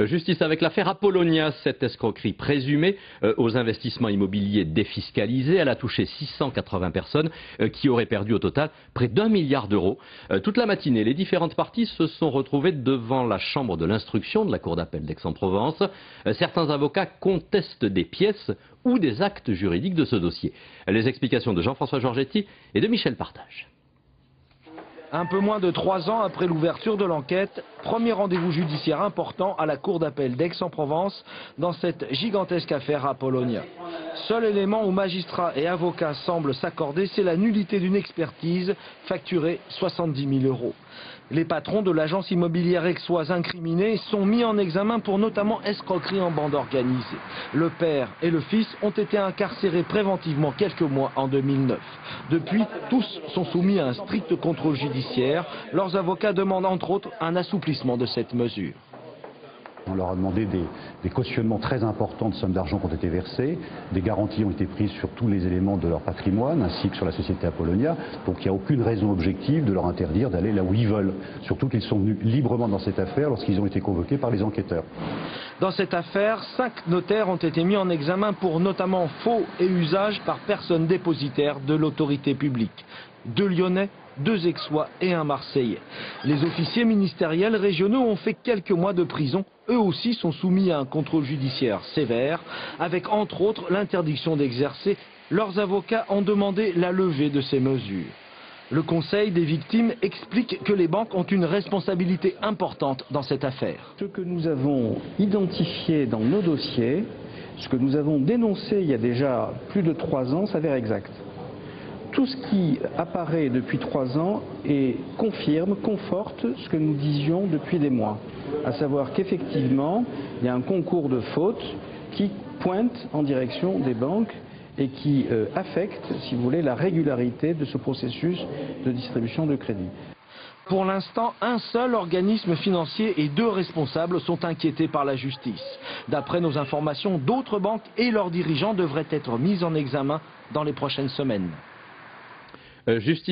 Justice avec l'affaire Apollonia, cette escroquerie présumée aux investissements immobiliers défiscalisés. Elle a touché 680 personnes qui auraient perdu au total près d'1 milliard d'euros. Toute la matinée, les différentes parties se sont retrouvées devant la chambre de l'instruction de la Cour d'appel d'Aix-en-Provence. Certains avocats contestent des pièces ou des actes juridiques de ce dossier. Les explications de Jean-François Georgetti et de Michel Partage. Un peu moins de 3 ans après l'ouverture de l'enquête, premier rendez-vous judiciaire important à la Cour d'appel d'Aix-en-Provence dans cette gigantesque affaire Apollonia. Seul élément où magistrats et avocats semblent s'accorder, c'est la nullité d'une expertise facturée 70 000 euros. Les patrons de l'agence immobilière aixoise incriminés sont mis en examen pour notamment escroquerie en bande organisée. Le père et le fils ont été incarcérés préventivement quelques mois en 2009. Depuis, tous sont soumis à un strict contrôle judiciaire. Leurs avocats demandent entre autres un assouplissement de cette mesure. On leur a demandé des cautionnements très importants de sommes d'argent qui ont été versées, des garanties ont été prises sur tous les éléments de leur patrimoine ainsi que sur la société Apollonia, donc il n'y a aucune raison objective de leur interdire d'aller là où ils veulent, surtout qu'ils sont venus librement dans cette affaire lorsqu'ils ont été convoqués par les enquêteurs. Dans cette affaire, 5 notaires ont été mis en examen pour notamment faux et usage par personne dépositaire de l'autorité publique. 2 Lyonnais, 2 Aixois et 1 Marseillais. Les officiers ministériels régionaux ont fait quelques mois de prison. Eux aussi sont soumis à un contrôle judiciaire sévère, avec entre autres l'interdiction d'exercer. Leurs avocats ont demandé la levée de ces mesures. Le Conseil des victimes explique que les banques ont une responsabilité importante dans cette affaire. Ce que nous avons identifié dans nos dossiers, ce que nous avons dénoncé il y a déjà plus de 3 ans, s'avère exact. Tout ce qui apparaît depuis 3 ans et confirme, conforte ce que nous disions depuis des mois. À savoir qu'effectivement, il y a un concours de fautes qui pointe en direction des banques et qui affecte, si vous voulez, la régularité de ce processus de distribution de crédit. Pour l'instant, un seul organisme financier et 2 responsables sont inquiétés par la justice. D'après nos informations, d'autres banques et leurs dirigeants devraient être mis en examen dans les prochaines semaines. Justice